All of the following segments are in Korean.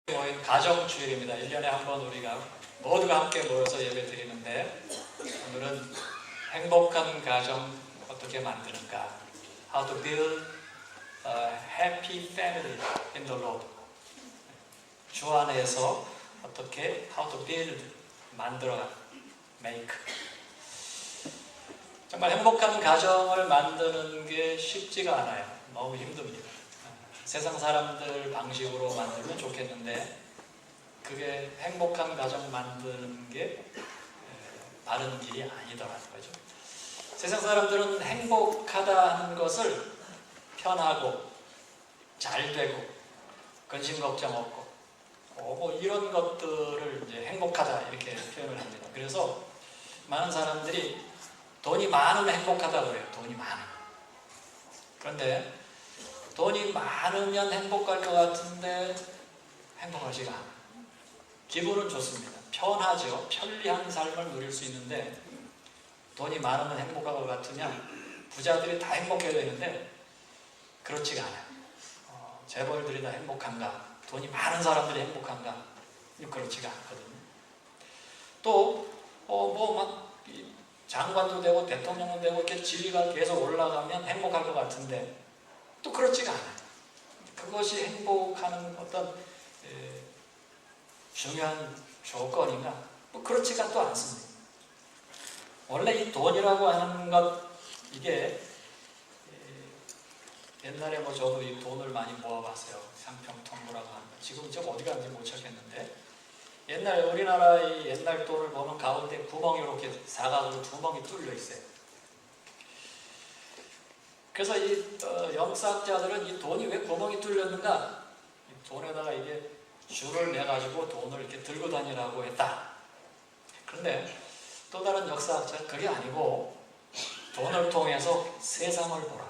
모인 가정주일입니다. 1년에 한 번 우리가 모두가 함께 모여서 예배 드리는데, 오늘은 행복한 가정 어떻게 만드는가, How to build a happy family in the Lord. 주 안에서 어떻게 How to build, 만들어, make. 정말 행복한 가정을 만드는 게 쉽지가 않아요. 너무 힘듭니다. 세상 사람들 방식으로 만들면 좋겠는데, 그게 행복한 가정 만드는 게 바른 길이 아니더라는 거죠. 세상 사람들은 행복하다 하는 것을 편하고 잘 되고 근심 걱정 없고 뭐 이런 것들을 이제 행복하다 이렇게 표현을 합니다. 그래서 많은 사람들이 돈이 많으면 행복하다고 그래요. 돈이 많으면. 그런데 돈이 많으면 행복할 것 같은데 행복하지가 않아요. 기분은 좋습니다. 편하죠. 편리한 삶을 누릴 수 있는데, 돈이 많으면 행복할 것 같으면 부자들이 다 행복해야 되는데 그렇지가 않아요. 재벌들이 다 행복한가? 돈이 많은 사람들이 행복한가? 그렇지가 않거든요. 또 막 장관도 되고 대통령도 되고 이렇게 지위가 계속 올라가면 행복할 것 같은데 또 그렇지가 않아요. 그것이 행복하는 어떤 중요한 조건인가? 뭐 그렇지가 또 않습니다. 원래 이 돈이라고 하는 것, 이게 옛날에 저도 이 돈을 많이 모아봤어요. 상평통보라고 하는 거. 지금 저 어디 갔는지 못 찾겠는데, 옛날 우리나라의 옛날 돈을 보면 가운데 구멍이 이렇게 사각으로 구멍이 뚫려 있어요. 그래서 이 영사학자들은 이 돈이 왜 구멍이 뚫렸는가? 이 돈에다가 이게 줄을 내가지고 돈을 이렇게 들고 다니라고 했다. 그런데 또 다른 역사학자는 그게 아니고 돈을 통해서 세상을 보라.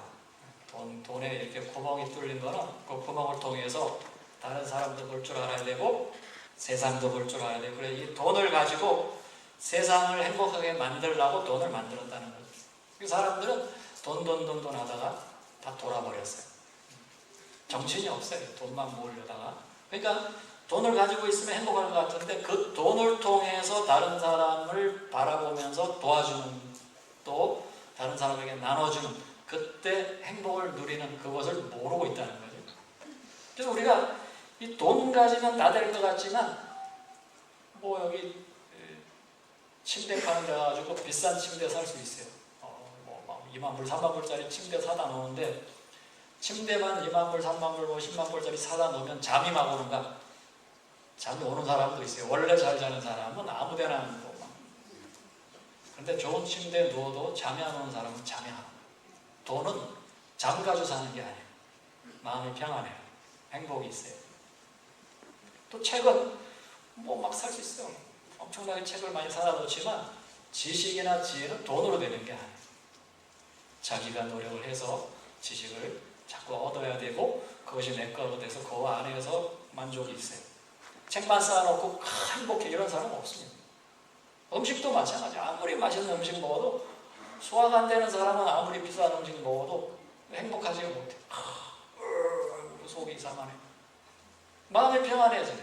돈에 이렇게 구멍이 뚫린 거는 그 구멍을 통해서 다른 사람도 볼 줄 알아야 되고 세상도 볼 줄 알아야 되고, 그래 이 돈을 가지고 세상을 행복하게 만들려고 돈을 만들었다는 거죠. 그 사람들은 돈 하다가 다 돌아버렸어요. 정신이 없어요. 돈만 모으려다가. 그러니까 돈을 가지고 있으면 행복할 것 같은데 그 돈을 통해서 다른 사람을 바라보면서 도와주는, 또 다른 사람에게 나눠주는, 그때 행복을 누리는 그것을 모르고 있다는 거죠. 그래서 우리가 이 돈 가지면 다 될 것 같지만 여기 침대 파는 데 가지고 비싼 침대 살 수 있어요. 2만 불, 3만 불짜리 침대 사다 놓는데 침대만 2만 불, 3만 불, 10만 불짜리 사다 놓으면 잠이 막 오는가? 잠이 오는 사람도 있어요. 원래 잘 자는 사람은 아무 데나 누워. 그런데 좋은 침대에 누워도 잠이 안 오는 사람은 잠이 안 와요. 돈은 잠 가지고 사는 게 아니에요. 마음이 평안해요. 행복이 있어요. 또 책은 막 살 수 있어요. 엄청나게 책을 많이 사다 놓지만 지식이나 지혜는 돈으로 되는 게 아니에요. 자기가 노력을 해서 지식을 자꾸 얻어야 되고 그것이 내 거로 돼서 그 안에서 만족이 있어요. 책만 쌓아놓고 행복해 이런 사람은 없습니다. 음식도 마찬가지예요. 아무리 맛있는 음식 먹어도 소화가 안 되는 사람은 아무리 비싼 음식 먹어도 행복하지가 못해요. 속이 이상하네. 마음이 평안해져요.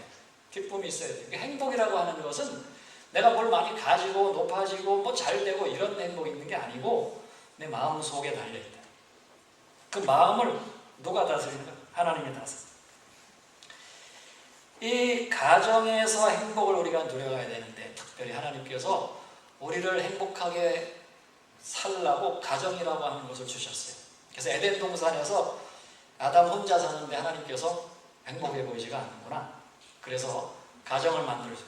기쁨이 있어야 돼요. 행복이라고 하는 것은 내가 뭘 많이 가지고 높아지고 잘 되고 이런 행복이 있는 게 아니고 내 마음 속에 달려있다. 그 마음을 누가 다스리는가? 하나님이 다스립니다. 이 가정에서 행복을 우리가 누려가야 되는데, 특별히 하나님께서 우리를 행복하게 살라고 가정이라고 하는 것을 주셨어요. 그래서 에덴 동산에서 아담 혼자 사는데 하나님께서 행복해 보이지가 않는구나. 그래서 가정을 만들어줘요.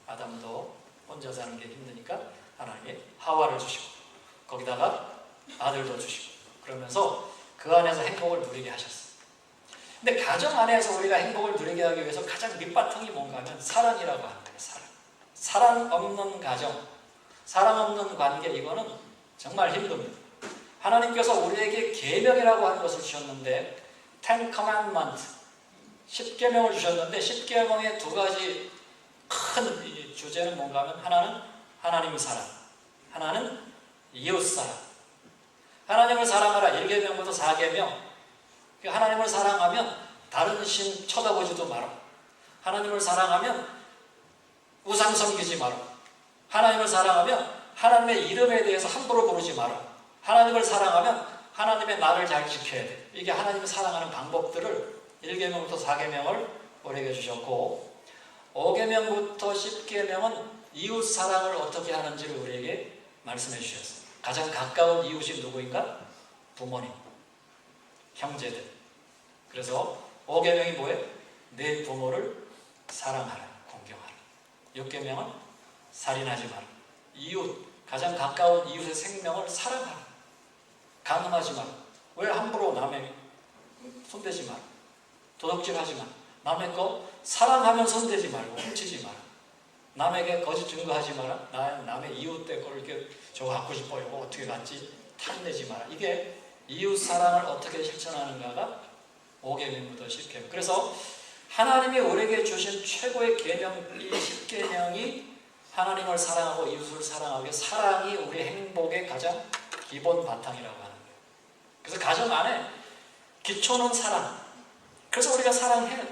아담도 혼자 사는 게 힘드니까 하나님이 하와를 주시고 거기다가 아들도 주시고 그러면서 그 안에서 행복을 누리게 하셨어요. 근데 가정 안에서 우리가 행복을 누리게 하기 위해서 가장 밑바탕이 뭔가 하면 사랑이라고 하는 거예요. 사랑 없는 가정, 사랑 없는 관계, 이거는 정말 힘듭니다. 하나님께서 우리에게 계명이라고 하는 것을 주셨는데, Ten Commandments, 10계명을 주셨는데 10계명의 두 가지 큰 주제는 뭔가 하면, 하나는 하나님 사랑, 하나는 이웃 사랑. 하나님을 사랑하라 1계명부터 4계명. 하나님을 사랑하면 다른 신 쳐다보지도 마라. 하나님을 사랑하면 우상 섬기지 마라. 하나님을 사랑하면 하나님의 이름에 대해서 함부로 부르지 마라. 하나님을 사랑하면 하나님의 날을 잘 지켜야 돼. 이게 하나님을 사랑하는 방법들을 1계명부터 4계명을 우리에게 주셨고 5계명부터 10계명은 이웃 사랑을 어떻게 하는지를 우리에게 말씀해 주셨어요. 가장 가까운 이웃이 누구인가? 부모님, 형제들. 그래서 5계명이 뭐예요? 내 부모를 사랑하라, 공경하라. 6계명은 살인하지 마라. 이웃, 가장 가까운 이웃의 생명을 사랑하라. 강음하지 마라. 왜 함부로 남의 손대지 마라. 도둑질하지 마라. 남의 거 사랑하면 손대지 말고 훔치지 마라. 남에게 거짓 증거하지 마라. 남의 이웃 때 걸 이렇게 저거 갖고 싶어요. 이거 어떻게 갖지? 탐내지 마라. 이게 이웃 사랑을 어떻게 실천하는가가 5계명부터 10계명. 그래서 하나님이 우리에게 주신 최고의 계명, 이 10계명이 하나님을 사랑하고 이웃을 사랑하고 사랑이 우리 행복의 가장 기본 바탕이라고 하는 거예요. 그래서 가정 안에 기초는 사랑. 그래서 우리가 사랑해요.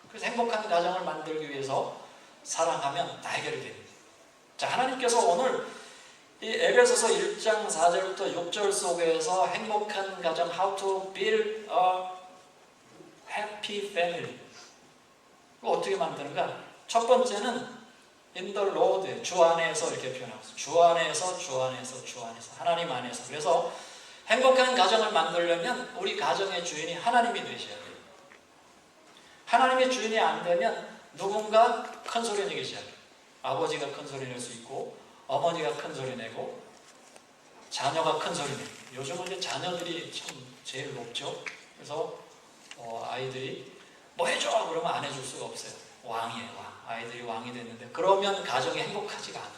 그래서 행복한 가정을 만들기 위해서 사랑하면 다 해결이 됩니다. 자, 하나님께서 오늘 이 에베소서 1장 4절부터 6절 속에서 행복한 가정, how to build a happy family. 어떻게 만드는가? 첫 번째는 in the Lord, 주 안에서 이렇게 표현하고 있어요. 주 안에서, 주 안에서, 주 안에서, 하나님 안에서. 그래서 행복한 가정을 만들려면 우리 가정의 주인이 하나님이 되셔야 돼요. 하나님의 주인이 안 되면 누군가 큰 소리 내기 시작해요. 아버지가 큰 소리 낼 수 있고 어머니가 큰 소리 내고 자녀가 큰 소리 내고 요즘은 이제 자녀들이 참 제일 높죠. 그래서 아이들이 뭐 해줘 그러면 안 해줄 수가 없어요. 왕이에요, 왕. 아이들이 왕이 됐는데 그러면 가정이 행복하지가 않아요.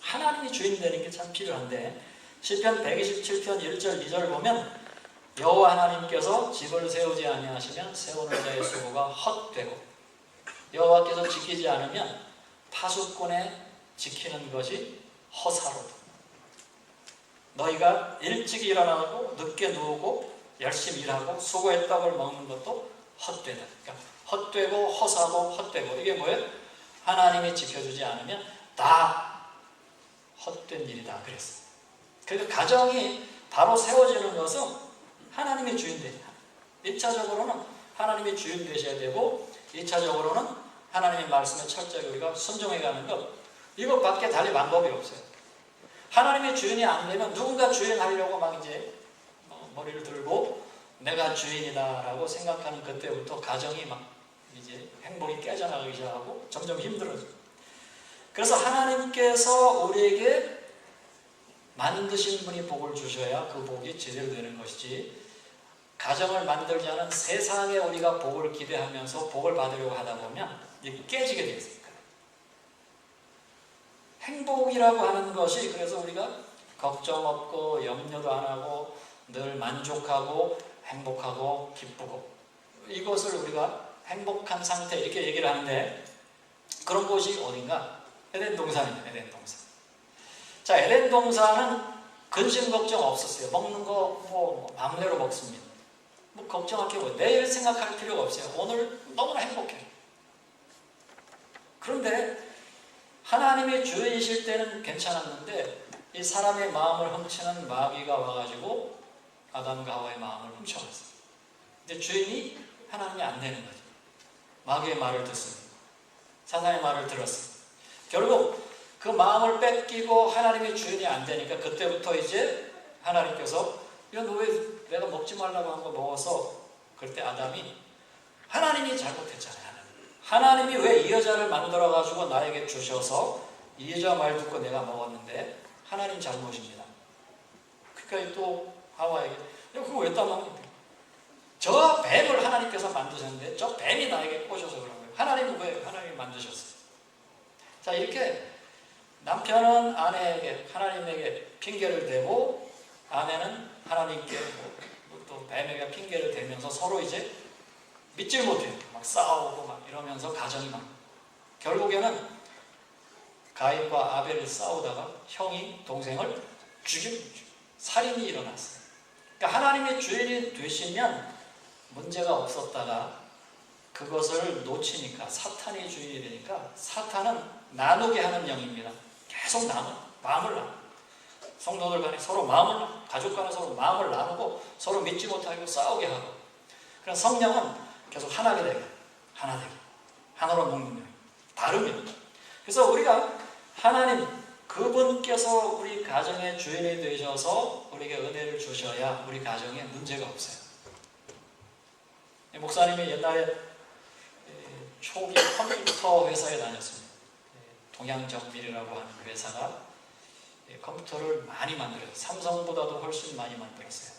하나님이 주인 되는 게 참 필요한데 시편 127편 1절 2절 보면 여호와 하나님께서 집을 세우지 아니하시면 세우는 자의 수고가 헛되고 여호와께서 지키지 않으면 파수꾼의 지키는 것이 허사로다. 너희가 일찍 일어나고 늦게 누우고 열심히 일하고 수고의 떡을 먹는 것도 헛되다. 그러니까 헛되고 허사고 헛되고 이게 뭐예요? 하나님이 지켜주지 않으면 다 헛된 일이다 그랬어요. 그러니까 가정이 바로 세워지는 것은 하나님의 주인 되죠. 1차적으로는 하나님의 주인 되셔야 되고 2차적으로는 하나님의 말씀에 철저히 우리가 순종해 가는 것, 이것밖에 달리 방법이 없어요. 하나님의 주인이 안 되면 누군가 주인하려고 막 이제 머리를 들고 내가 주인이다라고 생각하는 그때부터 가정이 막 이제 행복이 깨져나가기 시작하고 점점 힘들어져요. 그래서 하나님께서 우리에게 만드신 분이 복을 주셔야 그 복이 제대로 되는 것이지 가정을 만들자는 세상에 우리가 복을 기대하면서 복을 받으려고 하다 보면 이게 깨지게 되어 있습니다. 행복이라고 하는 것이 그래서 우리가 걱정 없고 염려도 안 하고 늘 만족하고 행복하고 기쁘고 이것을 우리가 행복한 상태 이렇게 얘기를 하는데 그런 곳이 어딘가? 에덴 동산입니다. 에덴 동산. 자, 에덴 동산은 근심 걱정 없었어요. 먹는 거 뭐 마음대로 먹습니다. 뭐 걱정할 게 뭐 내일 생각할 필요가 없어요. 오늘 너무나 행복해요. 그런데 하나님의 주인이실 때는 괜찮았는데 이 사람의 마음을 훔치는 마귀가 와가지고 아담과 하와의 마음을 훔쳐갔어요. 근데 주인이 하나님이 안 되는 거죠. 마귀의 말을 듣습니다. 사탄의 말을 들었어요. 결국 그 마음을 뺏기고 하나님의 주인이 안 되니까 그때부터 이제 하나님께서 야, 너 왜 내가 먹지 말라고 한 거 먹어서 그때 아담이 하나님이 잘못했잖아요. 하나님이 왜 이 여자를 만들어가지고 나에게 주셔서 이 여자 말 듣고 내가 먹었는데 하나님 잘못입니다. 그러니까 또 하와에게 야, 그거 왜 따먹는데? 저 뱀을 하나님께서 만드셨는데 저 뱀이 나에게 꼬셔서 그런 거예요. 하나님은 왜 하나님이 만드셨어요? 자, 이렇게 남편은 아내에게 하나님에게 핑계를 대고 아내는 하나님께 또 뱀에게 핑계를 대면서 서로 이제 믿질 못해요. 막 싸우고 막 이러면서 가정이 막 결국에는 가인과 아벨이 싸우다가 형이 동생을 죽인 살인이 일어났어요. 그러니까 하나님의 주인이 되시면 문제가 없었다가 그것을 놓치니까 사탄이 주인이 되니까 사탄은 나누게 하는 영입니다. 계속 마음을 나누고 성도들 간에 서로 마음을 나누고 가족 간에 서로 마음을 나누고 서로 믿지 못하고 싸우게 하고 그래서 성령은 계속 하나가 되게 하나 되게 하나로 먹는 영 다릅니다. 그래서 우리가 하나님 그분께서 우리 가정의 주인이 되셔서 우리에게 은혜를 주셔야 우리 가정에 문제가 없어요. 목사님이 옛날에 초기 컴퓨터 회사에 다녔습니다. 동양정밀이라고 하는 회사가 컴퓨터를 많이 만들어요. 삼성보다도 훨씬 많이 만들었어요.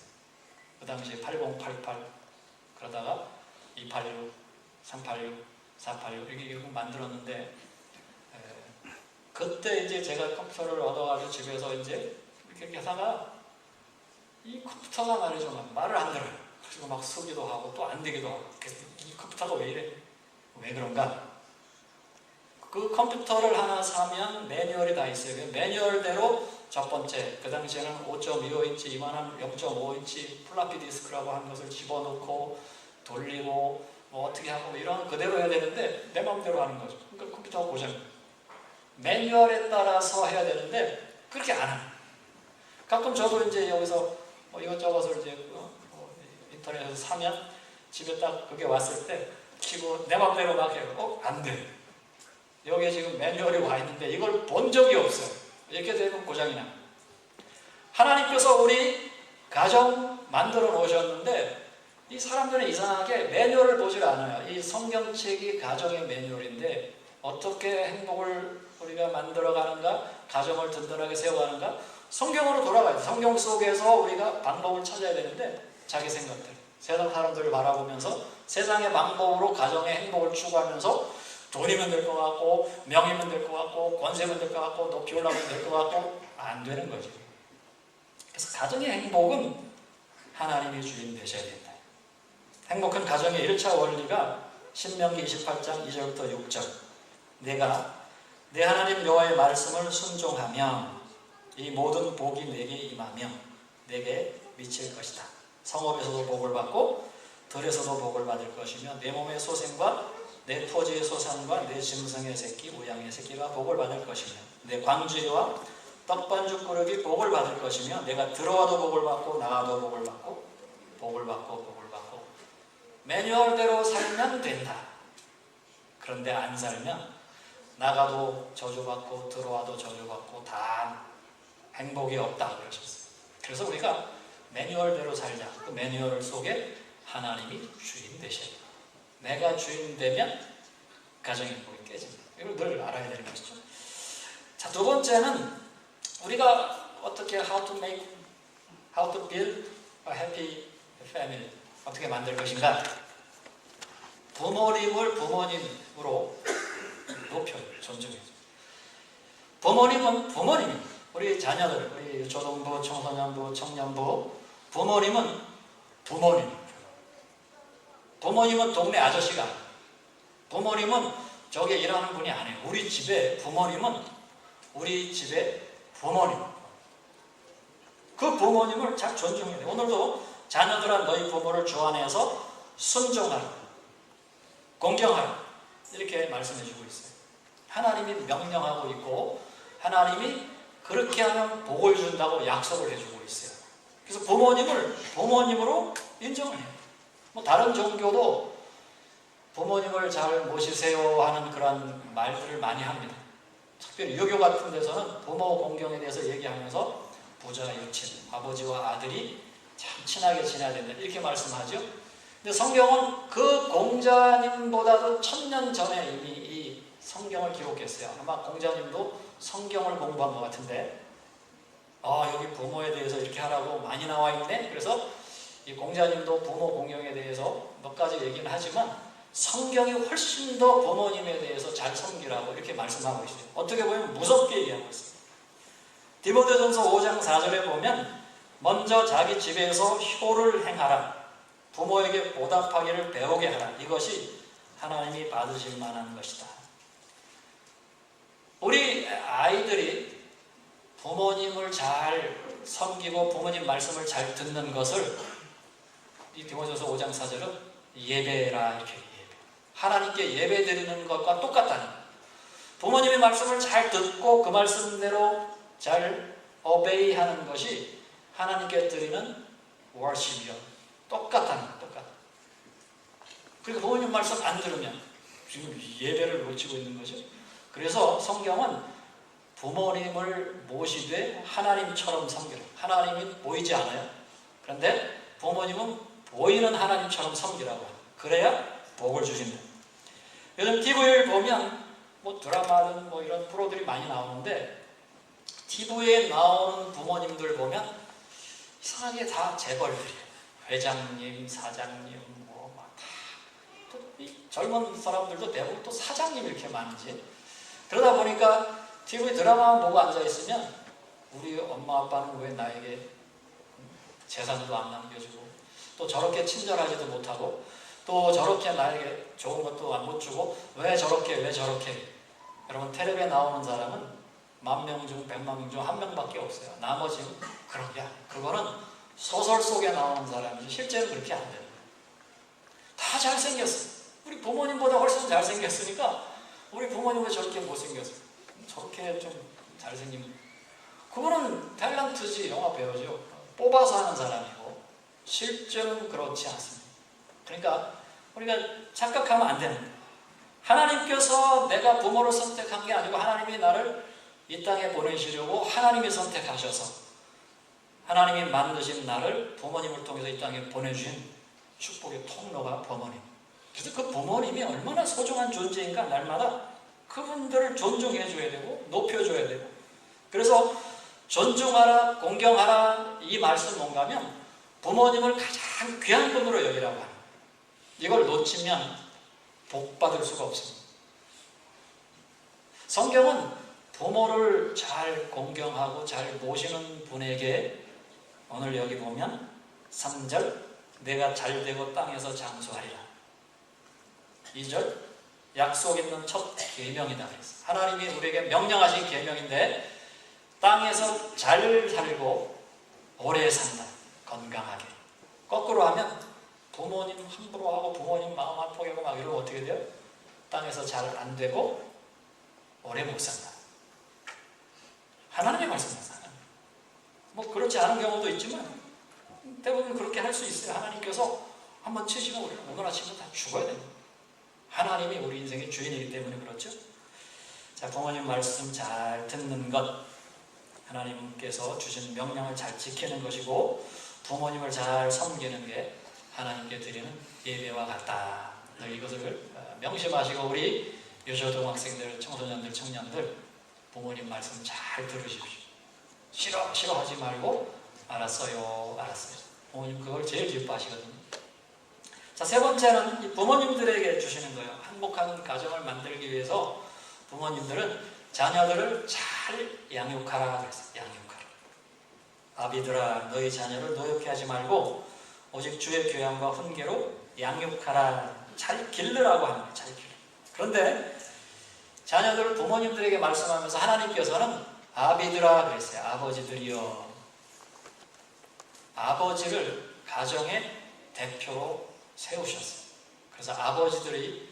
그 당시에 8088 그러다가 286, 386, 486 이렇게 만들었는데 그때 이제 제가 컴퓨터를 얻어가지고 집에서 이제 이렇게 하다가 이 컴퓨터가 말이죠. 말을 안 들어요. 그리고 막 쓰기도 하고 또 안 되기도 하고 이 컴퓨터가 왜 이래? 왜 그런가? 그 컴퓨터를 하나 사면 매뉴얼이 다 있어요. 매뉴얼대로 첫 번째 그 당시에는 5.25인치 이만한 0.5인치 플라피 디스크라고 하는 것을 집어넣고 돌리고 뭐 어떻게 하고 이런 그대로 해야 되는데 내 마음대로 하는 거죠. 그러니까 컴퓨터가 고장. 매뉴얼에 따라서 해야 되는데 그렇게 안 해요. 가끔 저도 이제 여기서 뭐 이것저것을 이제 인터넷에서 사면 집에 딱 그게 왔을 때 키고 내 맘대로 막 해요. 안 돼. 여기에 지금 매뉴얼이 와 있는데 이걸 본 적이 없어요. 이렇게 되면 고장이 나. 하나님께서 우리 가정 만들어 놓으셨는데 이 사람들은 이상하게 매뉴얼을 보질 않아요. 이 성경책이 가정의 매뉴얼인데 어떻게 행복을 우리가 만들어가는가, 가정을 든든하게 세워가는가, 성경으로 돌아가야 돼. 성경 속에서 우리가 방법을 찾아야 되는데 자기 생각대로 세상 사람들을 바라보면서 세상의 방법으로 가정의 행복을 추구하면서 돈이면 될 것 같고 명이면 될 것 같고 권세면 될 것 같고 높이 올라가면 될 것 같고 안 되는 거죠. 그래서 가정의 행복은 하나님이 주인 되셔야 된다. 행복한 가정의 1차 원리가 신명기 28장 2절부터 6절 내가 내 하나님 여호와의 말씀을 순종하며 이 모든 복이 내게 임하며 내게 미칠 것이다. 성읍에서도 복을 받고 들에서도 복을 받을 것이며 내 몸의 소생과 내 토지의 소산과 내 짐승의 새끼, 우양의 새끼가 복을 받을 것이며 내 광주리와 떡반죽 그릇이 복을 받을 것이며 내가 들어와도 복을 받고 나가도 복을 받고 복을 받고 복을 받고 매뉴얼대로 살면 된다. 그런데 안 살면 나가도 저주받고 들어와도 저주받고 다 행복이 없다 그러셨어요. 그래서 우리가 매뉴얼대로 살자. 그 매뉴얼 속에 하나님이 주인 되셔야 돼요. 내가 주인 되면 가정의 행복이 깨집니다. 이걸 늘 알아야 되는 것이죠. 자, 두 번째는 우리가 어떻게 how to build a happy family 어떻게 만들 것인가? 부모님을 부모님으로 높여요. 존중해요. 부모님은 부모님입니다. 우리 자녀들, 우리 초등부, 청소년부, 청년부 부모님은 부모님. 부모님은 동네 아저씨가 아니에요. 부모님은 저기 일하는 분이 아니에요. 우리 집에 부모님은 우리 집에 부모님. 그 부모님을 잘 존중해야 돼요. 오늘도 자녀들아 너희 부모를 주 안에서 순종하라. 공경하라. 이렇게 말씀해 주고 있어요. 하나님이 명령하고 있고 하나님이 그렇게 하면 복을 준다고 약속을 해주고 있어요. 그래서 부모님을 부모님으로 인정해요. 뭐 다른 종교도 부모님을 잘 모시세요 하는 그런 말들을 많이 합니다. 특별히 유교 같은 데서는 부모 공경에 대해서 얘기하면서 부자 유친, 아버지와 아들이 참 친하게 지내야 된다 이렇게 말씀하죠. 근데 성경은 그 공자님보다도 1000년 전에 이미 이 성경을 기록했어요. 아마 공자님도 성경을 공부한 것 같은데 여기 부모에 대해서 이렇게 하라고 많이 나와 있네. 그래서 이 공자님도 부모 공경에 대해서 몇 가지 얘기는 하지만 성경이 훨씬 더 부모님에 대해서 잘 섬기라고 이렇게 말씀하고 있어요. 어떻게 보면 무섭게 얘기하고 있어요. 디모데전서 5장 4절에 보면 먼저 자기 집에서 효를 행하라. 부모에게 보답하기를 배우게 하라. 이것이 하나님이 받으실 만한 것이다. 우리 아이들이 부모님을 잘 섬기고 부모님 말씀을 잘 듣는 것을 이 디모데전서 5장 4절은 예배라 이렇게 하나님께 예배 드리는 것과 똑같다는 거예요. 부모님의 말씀을 잘 듣고 그 말씀대로 잘 어베이하는 것이 하나님께 드리는 월십이요. 똑같다는 거예요. 똑같아. 그러니까 부모님 말씀 안 들으면 지금 예배를 놓치고 있는 거죠. 그래서 성경은 부모님을 모시되 하나님처럼 섬기라. 하나님이 보이지 않아요. 그런데 부모님은 보이는 하나님처럼 섬기라고 해요. 그래야 복을 주신다. 요즘 TV를 보면 뭐 드라마든 뭐 이런 프로들이 많이 나오는데 TV에 나오는 부모님들 보면 이상하게 다 재벌들이에요. 회장님, 사장님, 뭐 막 다. 또 이 젊은 사람들도 대부분 또 사장님 이렇게 많은지. 그러다 보니까 TV 드라마만 보고 앉아 있으면 우리 엄마 아빠는 왜 나에게 재산도 안 남겨주고 또 저렇게 친절하지도 못하고 또 저렇게 나에게 좋은 것도 안 못 주고 왜 저렇게 여러분 텔레비에 나오는 사람은 10,000명 중 100만 명 중 1명밖에 없어요. 나머지는 그런 게 그거는 소설 속에 나오는 사람이지 실제는 그렇게 안 돼요. 다 잘생겼어. 우리 부모님보다 훨씬 잘생겼으니까 우리 부모님 왜 저렇게 못생겼어? 저렇게 좀 잘생긴 그거는 탤런트지 영화 배우죠. 뽑아서 하는 사람이고 실제는 그렇지 않습니다. 그러니까 우리가 착각하면 안 되는 거예요. 하나님께서 내가 부모를 선택한 게 아니고 하나님이 나를 이 땅에 보내시려고 하나님이 선택하셔서 하나님이 만드신 나를 부모님을 통해서 이 땅에 보내주신 축복의 통로가 부모님. 그래서 그 부모님이 얼마나 소중한 존재인가 날마다 그분들을 존중해 줘야 되고 높여줘야 되고 그래서 존중하라 공경하라 이 말씀 뭔가 하면 부모님을 가장 귀한 분으로 여기라고 합니다. 이걸 놓치면 복 받을 수가 없습니다. 성경은 부모를 잘 공경하고 잘 모시는 분에게 오늘 여기 보면 3절 내가 잘되고 땅에서 장수하리라. 2절 약속 있는 첫 계명이다 그랬어요. 하나님이 우리에게 명령하신 계명인데 땅에서 잘 살고 오래 산다. 건강하게. 거꾸로 하면 부모님 함부로 하고 부모님 마음 아프게 하고 막 이러면 어떻게 돼요? 땅에서 잘 안 되고 오래 못 산다. 하나님의 말씀입니다. 뭐 그렇지 않은 경우도 있지만 대부분 그렇게 할 수 있어요. 하나님께서 한번 치시면 우리는 오늘 아침에 다 죽어야 됩니다. 하나님이 우리 인생의 주인이기 때문에 그렇죠. 자, 부모님 말씀 잘 듣는 것 하나님께서 주신 명령을 잘 지키는 것이고 부모님을 잘 섬기는 게 하나님께 드리는 예배와 같다. 이것을 명심하시고 우리 유초등학생들, 청소년들, 청년들 부모님 말씀 잘 들으십시오. 싫어하지 말고 알았어요. 부모님 그걸 제일 기뻐하시거든요. 자, 세 번째는 이 부모님들에게 주시는 거예요. 행복한 가정을 만들기 위해서 부모님들은 자녀들을 잘 양육하라 그랬어요. 양육하라. 아비들아 너희 자녀를 노엽게 하지 말고 오직 주의 교양과 훈계로 양육하라. 잘 기르라고 하는 거예요. 잘 기르. 그런데 자녀들을 부모님들에게 말씀하면서 하나님께서는 아비들아 그랬어요. 아버지들이여. 아버지를 가정의 대표로 세우셨어요. 그래서 아버지들이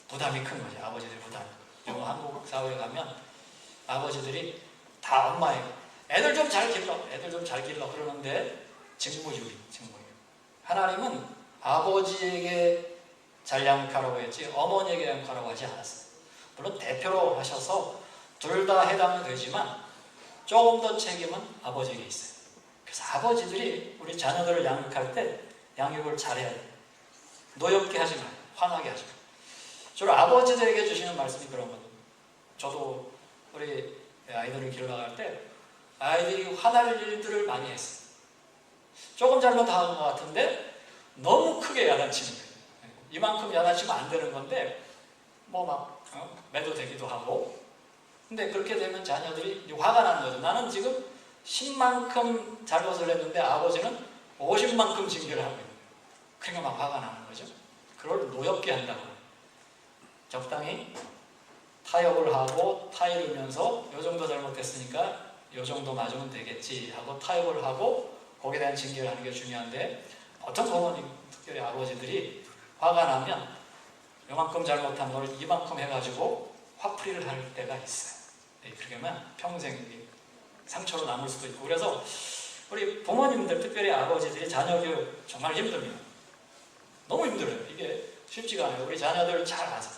부담이 큰 거죠. 아버지들이 부담이. 한국 사회에 가면 아버지들이 다 엄마예요. 애들 좀 잘 길러 그러는데 직무유기. 하나님은 아버지에게 잘 양육하라고 했지 어머니에게 양육하라고 하지 않았어요. 물론 대표로 하셔서 둘 다 해당이 되지만 조금 더 책임은 아버지에게 있어요. 그래서 아버지들이 우리 자녀들을 양육할 때 양육을 잘해야 돼요. 노엽게 하지 말고 화나게 하지 말고. 주로 아버지들에게 주시는 말씀이 그런 거거든요. 저도 우리 아이들을 길러나갈 때 아이들이 화날 일들을 많이 했어요. 조금 잘못한 것 같은데 너무 크게 야단치는 거예요. 이만큼 야단치면 안 되는 건데 뭐 막 매도 되기도 하고 근데 그렇게 되면 자녀들이 화가 나는 거죠. 나는 지금 10만큼 잘못을 했는데 아버지는 50만큼 징계를 하고 있는 거예요. 그러니까 막 화가 나는 거죠. 그걸 노엽게 한다고. 적당히 타협을 하고 타이르면서 요 정도 잘못했으니까 요 정도 맞으면 되겠지 하고 타협을 하고 거기에 대한 징계를 하는 게 중요한데 보통 부모님, 특별히 아버지들이 화가 나면 요만큼 잘못한 걸 이만큼 해가지고 화풀이를 할 때가 있어요. 그렇게 하면 평생 상처로 남을 수도 있고. 그래서 우리 부모님들, 특별히 아버지들이 자녀 교육 정말 힘듭니다. 너무 힘들어요. 이게 쉽지가 않아요. 우리 자녀들 잘 아세요.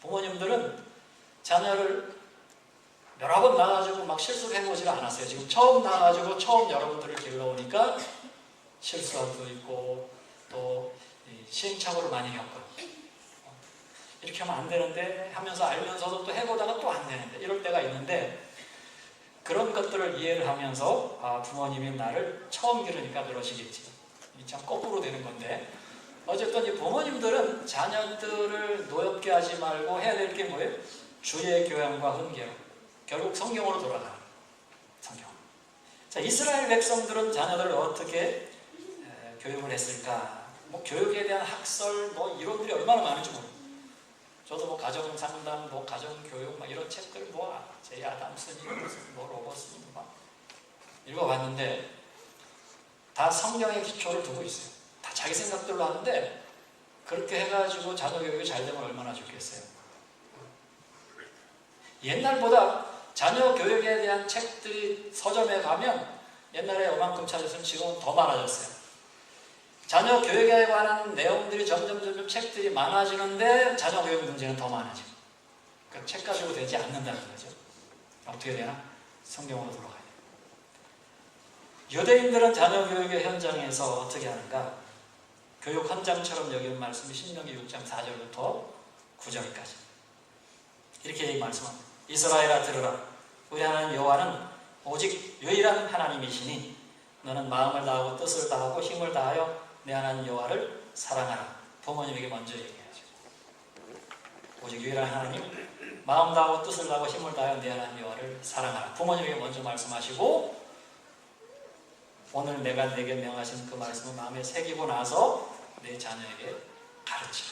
부모님들은 자녀를 여러 번 나가지고 막 실수해보지를 않았어요. 지금 처음 나가지고 처음 여러분들을 길러오니까 실수할 수도 있고 또 시행착오를 많이 겪어요. 이렇게 하면 안 되는데 하면서 알면서도 또 해보다가 또 안 되는데 이럴 때가 있는데, 그런 것들을 이해를 하면서 부모님이 나를 처음 기르니까 그러시겠지. 참 거꾸로 되는 건데, 어쨌든 이 부모님들은 자녀들을 노엽게 하지 말고 해야 될 게 뭐예요? 주의 교양과 훈계로 결국 성경으로 돌아가는 성경. 자, 이스라엘 백성들은 자녀들을 어떻게 교육을 했을까? 뭐 교육에 대한 학설, 뭐 이론들이 얼마나 많은지 모르겠어요. 저도 뭐 가정상담, 뭐 가정교육, 막 이런 책들, 뭐 제이 아담스니, 뭐 로버스니 막 읽어봤는데 다 성경의 기초를 두고 있어요. 다 자기 생각들로 하는데 그렇게 해가지고 자녀 교육이 잘 되면 얼마나 좋겠어요. 옛날보다 자녀 교육에 대한 책들이 서점에 가면 옛날에 요만큼 찾았으면 지금은 더 많아졌어요. 자녀 교육에 관한 내용들이 점점 책들이 많아지는데 자녀 교육 문제는 더 많아지고, 그러니까 책 가지고 되지 않는다는 거죠. 어떻게 되나? 성경으로 돌아가야 돼요. 유대인들은 자녀 교육의 현장에서 어떻게 하는가? 교육 현장처럼 여기는 말씀이 신명기 6장 4절부터 9절까지 이렇게 말씀합니다. 이스라엘아 들으라. 우리 하나님 여호와는 오직 유일한 하나님이시니 너는 마음을 다하고 뜻을 다하고 힘을 다하여 내 하나님 여호와를 사랑하라. 부모님에게 먼저 얘기해야죠. 오직 유일한 하나님, 마음 다하고 뜻을 다하고 힘을 다하여 내 하나님 여호와를 사랑하라. 부모님에게 먼저 말씀하시고, 오늘 내가 내게 명하신 그 말씀을 마음에 새기고 나서 내 자녀에게 가르치라.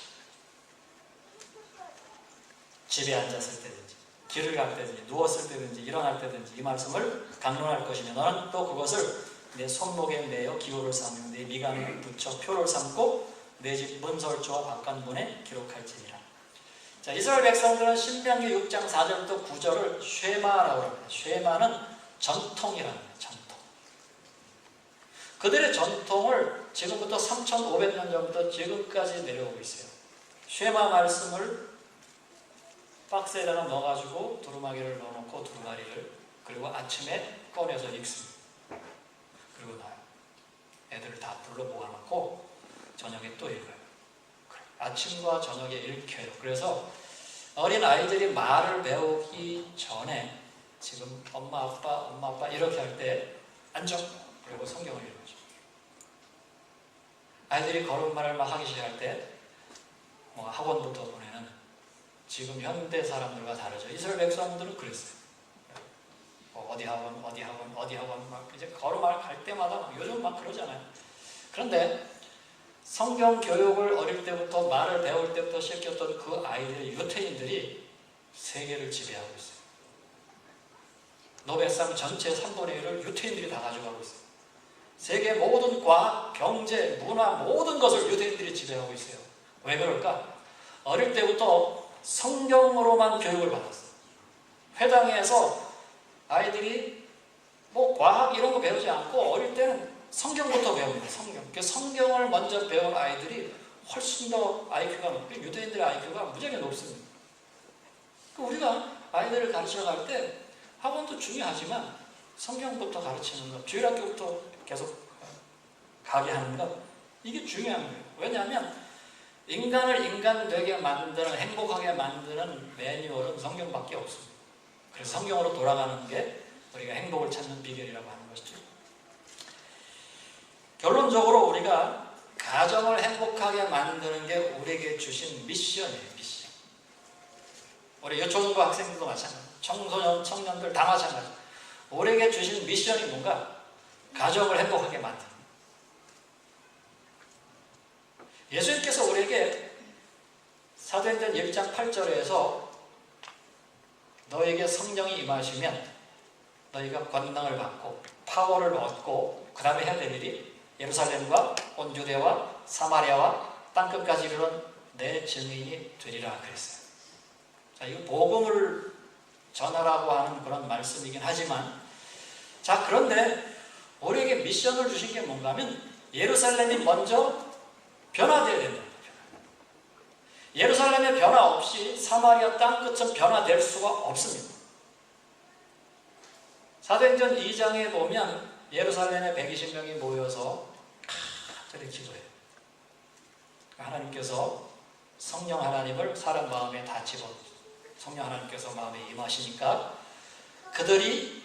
집에 앉았을 때든지 길을 갈 때든지 누웠을 때든지 일어날 때든지 이 말씀을 강론할 것이며 너는 또 그것을 내 손목에 매어 기호를 삼으며 내 미간에 붙여 표를 삼고 내 집 문설주와 바깥문에 기록할지니라. 자, 이스라엘 백성들은 신명기 6장 4절부터 9절을 쉐마라고 합니다. 쉐마는 전통이라는 거예요. 전통. 그들의 전통을 지금부터 3,500년 전부터 지금까지 내려오고 있어요. 쉐마 말씀을 박스에다가 넣어가지고 두루마기를 넣어놓고 두루마리를, 그리고 아침에 꺼내서 읽습니다. 그리고 나요. 애들을 다 불러 모아놓고 저녁에 또 읽어요. 아침과 저녁에 읽혀요. 그래서 어린 아이들이 말을 배우기 전에 지금 엄마 아빠 이렇게 할 때 앉아. 그리고 성경을 읽어줘. 아이들이 걸음마를 막 하기 시작할 때 뭐 학원부터 보내는, 지금 현대 사람들과 다르죠. 이스라엘 백성들은 그랬어요. 어디 학원 막 이제 걸음마 갈 때마다 요즘 막 그러잖아요. 그런데 성경 교육을 어릴 때부터 말을 배울 때부터 시작했던 그 아이들의 유태인들이 세계를 지배하고 있어요. 노벨상 전체 3분의 1을 유태인들이 다 가져가고 있어요. 세계 모든 과학, 경제, 문화 모든 것을 유대인들이 지배하고 있어요. 왜 그럴까? 어릴 때부터 성경으로만 교육을 받았어요. 회당에서 아이들이 뭐 과학 이런 거 배우지 않고 어릴 때는 성경부터 배웁니다. 성경을 먼저 배운 아이들이 훨씬 더 IQ가 높고 유대인들의 IQ가 무지하게 높습니다. 우리가 아이들을 가르치러 갈 때 학원도 중요하지만 성경부터 가르치는 것, 주일학교부터 계속 가게 하는 것, 이게 중요한 거예요. 왜냐하면 인간을 인간 되게 만드는, 행복하게 만드는 매뉴얼은 성경밖에 없습니다. 그래서 성경으로 돌아가는 게 우리가 행복을 찾는 비결이라고 하는 것이죠. 결론적으로 우리가 가정을 행복하게 만드는 게 우리에게 주신 미션이에요. 미션. 우리 유초등부 학생들도 마찬가지, 청소년, 청년들 다 마찬가지. 우리에게 주신 미션이 뭔가? 가정을 행복하게 만드는. 예수님께서 우리에게 사도행전 1장 8절에서 너에게 성령이 임하시면 너희가 권능을 받고 파워를 얻고 그 다음에 해야 될 일이 예루살렘과 온 유대와 사마리아와 땅끝까지 이르는 내 증인이 되리라 그랬어요. 자, 이거 복음을 전하라고 하는 그런 말씀이긴 하지만, 자, 그런데 우리에게 미션을 주신 게 뭔가 하면 예루살렘이 먼저 변화되어야 된다. 예루살렘의 변화 없이 사마리아 땅끝은 변화될 수가 없습니다. 사도행전 2장에 보면 예루살렘에 120명이 모여서 간절히 기도해요. 하나님께서 성령 하나님을 사람 마음에 다 집어넣으시고 성령 하나님께서 마음에 임하시니까 그들이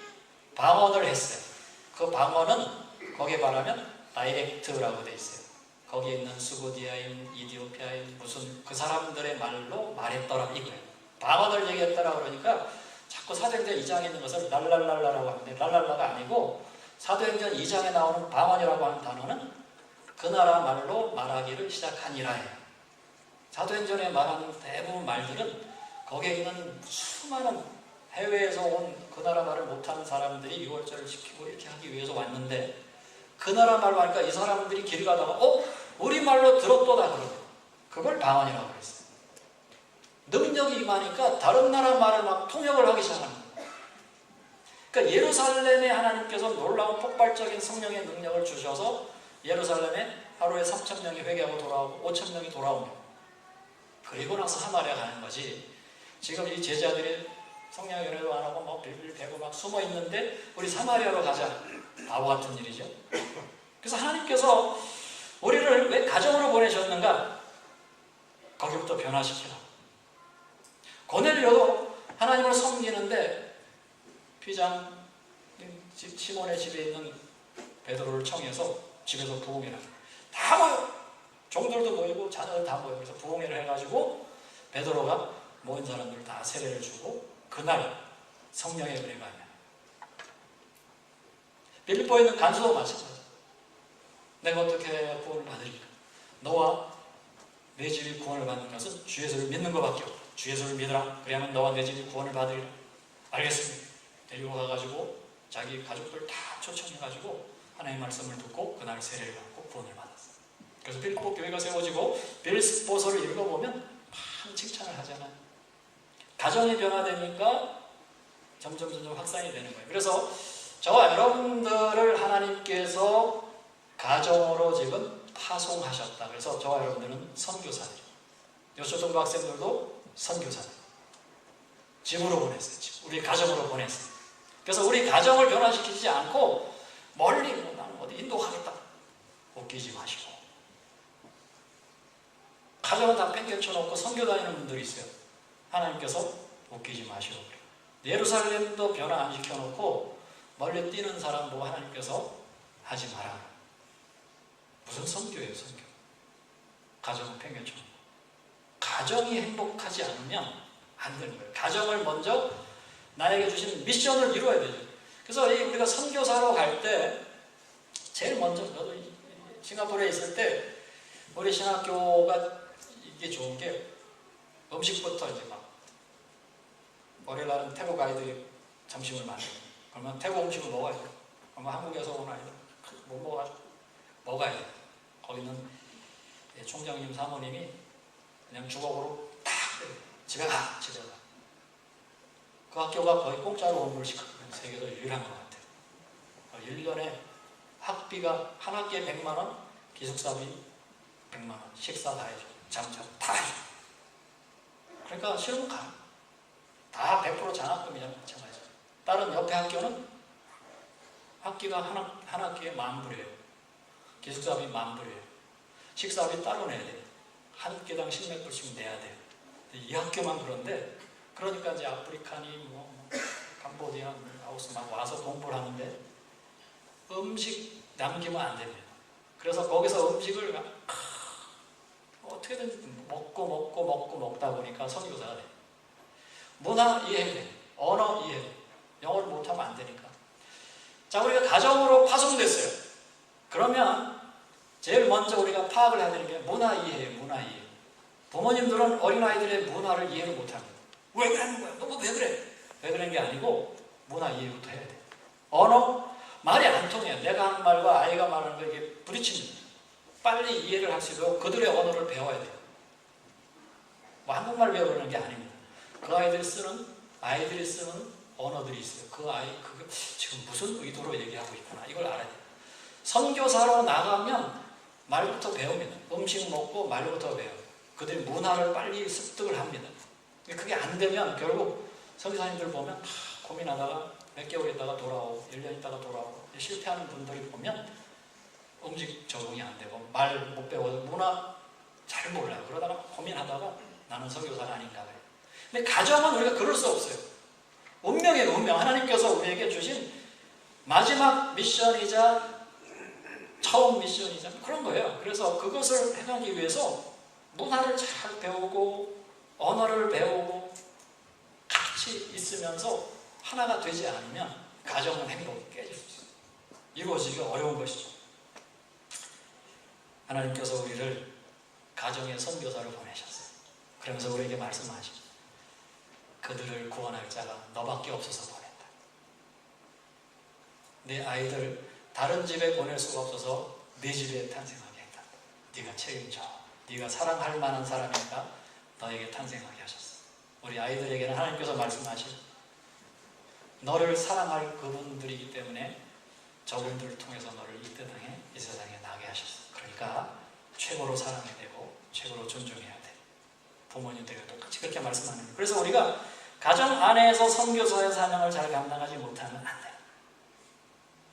방언을 했어요. 그 방언은 거기에 말하면 다이렉트라고 되어 있어요. 거기에 있는 수고디아인, 이디오피아인 무슨 그 사람들의 말로 말했더라 이거예요. 방언을 얘기했더라 그러니까 자꾸 사도행전 2장에 있는 것을 랄랄랄라라고 하는데 랄랄라가 아니고 사도행전 2장에 나오는 방언이라고 하는 단어는 그 나라 말로 말하기를 시작하니라 해요. 사도행전에 말하는 대부분 말들은 거기에 있는 수많은 해외에서 온 그 나라 말을 못하는 사람들이 유월절을 지키고 이렇게 하기 위해서 왔는데 그 나라 말로 하니까 이 사람들이 길 가다가 우리 말로 들었도다 그러고 그걸 방언이라고 그랬어요. 능력이 임하니까 다른 나라 말을 막 통역을 하기 시작하는 거예요. 그러니까 예루살렘에 하나님께서 놀라운 폭발적인 성령의 능력을 주셔서 예루살렘에 하루에 3,000명이 회개하고 돌아오고 5,000명이 돌아오면 그리고 나서 사마리아 가는 거지. 지금 이 제자들이 성령 연회도 안 하고 막 빌빌 대고 막 숨어 있는데 우리 사마리아로 가자. 바보 같은 일이죠. 그래서 하나님께서 우리를 왜 가정으로 보내셨는가? 거기부터 변화시키라. 고넬료도 하나님을 섬기는데 피장 시몬의 집에 있는 베드로를 청해서 집에서 부흥회를 다 모여. 종들도 모이고 자녀들 다 모여. 그래서 부흥회를 해가지고 베드로가 모인 사람들 다 세례를 주고 그날 성령의 은혜가 아니야. 빌립보에 있는 간수도 마찬가지야. 내가 어떻게 해야 구원을 받으리까? 너와 내 집이 구원을 받는 것은 주 예수를 믿는 것밖에 없다. 주 예수를 믿으라. 그래야만 너와 내 집이 구원을 받으리라. 알겠습니다. 데리고 가가지고 자기 가족들 다 초청해가지고 하나님의 말씀을 듣고 그날 세례를 받고 구원을 받았어요. 그래서 빌립보 교회가 세워지고 빌립보서를 읽어보면 참 칭찬을 하잖아요. 가정이 변화되니까 점점 확산이 되는 거예요. 그래서 저와 여러분들을 하나님께서 가정으로 지금 파송하셨다. 그래서 저와 여러분들은 선교사들이에요. 요초등부 학생들도 선교사들. 집으로 보냈어요. 우리 가정으로 보냈어요. 그래서 우리 가정을 변화시키지 않고 멀리 나는 어디 인도 가겠다. 웃기지 마시고. 가정은 다 팽개쳐놓고 선교 다니는 분들이 있어요. 하나님께서 웃기지 마시고 예루살렘도 변화 안 시켜놓고 멀리 뛰는 사람 보고 하나님께서 하지 마라. 무슨 선교예요, 선교? 가정은 팽개쳐놓고. 가정이 행복하지 않으면 안 되는 거예요. 가정을 먼저 나에게 주신 미션을 이루어야 되죠. 그래서 우리가 선교사로 갈 때 제일 먼저 저도 싱가포르에 있을 때 우리 신학교가 이게 좋은 게 음식부터 이제 막 월요일날은 태국 아이들이 점심을 만들고 그러면 태국 음식을 먹어야 돼요. 그러면 한국에서 온 아이들 못 먹어가지고 먹어야 돼요. 거기는 총장님 사모님이 그냥 주걱으로 딱 집에 가. 그 학교가 거의 공짜로 공부를 시켰거든요. 세계에서 유일한 것 같아요. 1년에 학비가 한 학기에 100만 원, 기숙사비 100만 원, 식사 다 해줘. 잠자 다 해줘. 그러니까 싫으면 가. 다 100% 장학금이잖아요. 마찬가지죠. 다른 옆에 학교는 학기가 한 학기에 10,000불이에요. 기숙사비 10,000불이에요. 식사비 따로 내야 돼요. 한 끼당 10몇 불씩 내야 돼요. 이 학교만 그런데 그러니까 이제 아프리카니 캄보디아, 라오스 막 와서 공부를 하는데 음식 남기면 안 됩니다. 그래서 거기서 음식을 어떻게든 먹다 보니까 선교사가 돼요. 문화 이해해야 돼. 언어 이해해야 돼. 영어를 못하면 안 되니까. 자, 우리가 가정으로 파송됐어요. 그러면 제일 먼저 우리가 파악을 해야 되는 게 문화 이해예요. 문화 이해. 부모님들은 어린아이들의 문화를 이해를 못합니다. 왜 그러는 거야? 너 왜 그래? 왜 그런 게 아니고 문화 이해부터 해야 돼. 언어? 말이 안 통해요. 내가 하는 말과 아이가 말하는 거 이게 부딪힙니다. 빨리 이해를 할 수 있도록 그들의 언어를 배워야 돼요. 뭐 한국말 배우는 게 아닙니다. 그 아이들이 쓰는 언어들이 있어요. 그게 지금 무슨 의도로 얘기하고 있구나. 이걸 알아야 돼요. 선교사로 나가면 말부터 배웁니다. 음식 먹고 말부터 배워요. 그들이 문화를 빨리 습득을 합니다. 그게 안 되면 결국 선교사님들 보면 다 고민하다가 몇 개월 있다가 돌아오고 1년 있다가 돌아오고 실패하는 분들이 보면 음식 적응이 안 되고 말 못 배워서 문화 잘 몰라요. 그러다가 고민하다가 나는 선교사가 아닌가 봐요. 근데 가정은 우리가 그럴 수 없어요. 운명이에요. 운명. 하나님께서 우리에게 주신 마지막 미션이자 처음 미션이자 그런 거예요. 그래서 그것을 해가기 위해서 문화를 잘 배우고 언어를 배우고 같이 있으면서 하나가 되지 않으면 가정은 행복이 깨질 수 있어요. 이루어지기가 어려운 것이죠. 하나님께서 우리를 가정의 선교사로 보내셨어요. 그러면서 우리에게 말씀하시죠. 그들을 구원할 자가 너밖에 없어서 보낸다. 내 아이들 다른 집에 보낼 수가 없어서 네 집에 탄생하게 했다. 네가 책임져. 네가 사랑할 만한 사람이니까 너에게 탄생하게 하셨어. 우리 아이들에게는 하나님께서 말씀하신 너를 사랑할 그분들이기 때문에 저분들을 통해서 너를 이 땅에, 이 세상에 나게 하셨어. 그러니까 최고로 사랑해야 되고 최고로 존중해야 돼. 부모님들과 똑같이 그렇게 말씀하는 거예요. 그래서 우리가 가정 안에서 선교사의 사명을 잘 감당하지 못하면 안 돼요.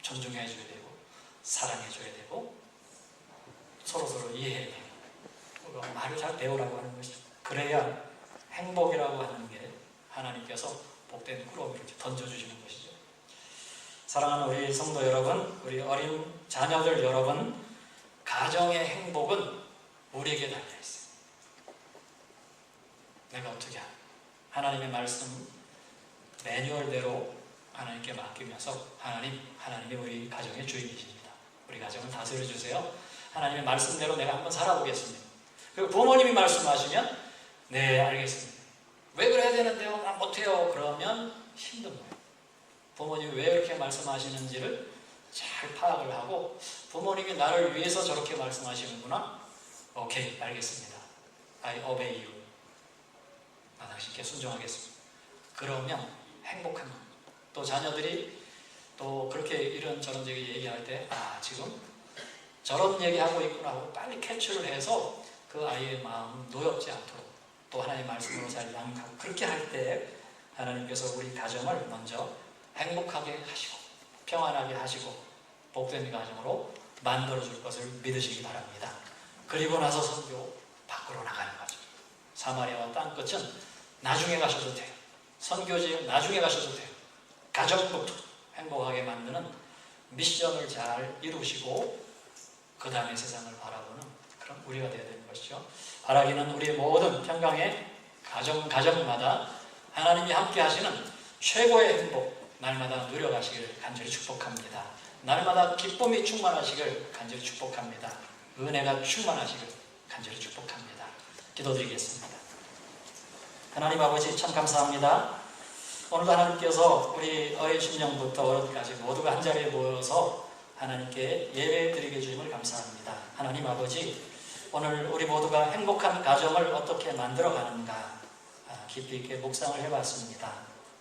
존중해 줘야 되고 사랑해 줘야 되고 서로서로 이해해야 되고 말을 잘 배우라고 하는 것이죠. 그래야 행복이라고 하는 게 하나님께서 복된 꾸러미를 던져주시는 것이죠. 사랑하는 우리 성도 여러분, 우리 어린 자녀들 여러분, 가정의 행복은 우리에게 달려있어요. 내가 어떻게 하나님의 말씀 매뉴얼대로 하나님께 맡기면서 하나님이 우리 가정의 주인이십니다. 우리 가정을 다스려 주세요. 하나님의 말씀대로 내가 한번 살아보겠습니다. 그리고 부모님이 말씀하시면 네 알겠습니다. 왜 그래야 되는데요? 난 못해요. 그러면 힘든 거예요. 부모님이 왜 이렇게 말씀하시는지를 잘 파악을 하고 부모님이 나를 위해서 저렇게 말씀하시는구나. 오케이 알겠습니다. I obey you. 나 당신께 순종하겠습니다. 그러면 행복한 겁니다. 또 자녀들이 또 그렇게 이런저런 얘기할 때 지금 저런 얘기하고 있구나 하고 빨리 캐치를 해서 그 아이의 마음 놓였지 않도록 또 하나님의 말씀으로 잘 양육하고 그렇게 할 때 하나님께서 우리 가정을 먼저 행복하게 하시고 평안하게 하시고 복된 가정으로 만들어줄 것을 믿으시기 바랍니다. 그리고 나서 선교 밖으로 나가는 거죠. 사마리아와 땅끝은 나중에 가셔도 돼요. 선교지에 나중에 가셔도 돼요. 가정부터 행복하게 만드는 미션을 잘 이루시고 그 다음에 세상을 바라보는 그런 우리가 되어야 되는 것이죠. 바라기는 우리의 모든 평강의 가정마다 하나님이 함께 하시는 최고의 행복 날마다 누려가시길 간절히 축복합니다. 날마다 기쁨이 충만하시길 간절히 축복합니다. 은혜가 충만하시길 간절히 축복합니다. 기도드리겠습니다. 하나님 아버지 참 감사합니다. 오늘도 하나님께서 우리 어린 심령부터 어른까지 모두가 한자리에 모여서 하나님께 예배드리게 해주심을 감사합니다. 하나님 아버지 오늘 우리 모두가 행복한 가정을 어떻게 만들어가는가 깊이 있게 묵상을 해봤습니다.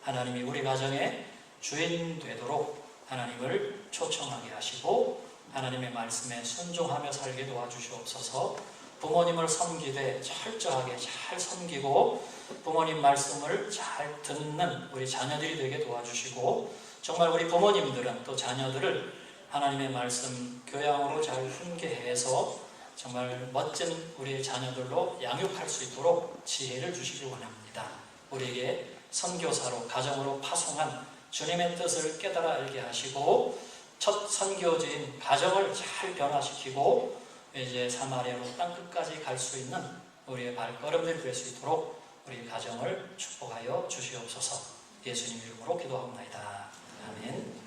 하나님이 우리 가정의 주인 되도록 하나님을 초청하게 하시고 하나님의 말씀에 순종하며 살게 도와주시옵소서. 부모님을 섬기되 철저하게 잘 섬기고 부모님 말씀을 잘 듣는 우리 자녀들이 되게 도와주시고 정말 우리 부모님들은 또 자녀들을 하나님의 말씀 교양으로 잘 훈계해서 정말 멋진 우리 자녀들로 양육할 수 있도록 지혜를 주시기 원합니다. 우리에게 선교사로 가정으로 파송한 주님의 뜻을 깨달아 알게 하시고 첫 선교지인 가정을 잘 변화시키고 이제 사마리아로 땅끝까지 갈 수 있는 우리의 발걸음들이 될 수 있도록 우리 가정을 축복하여 주시옵소서. 예수님 이름으로 기도합니다. 아멘.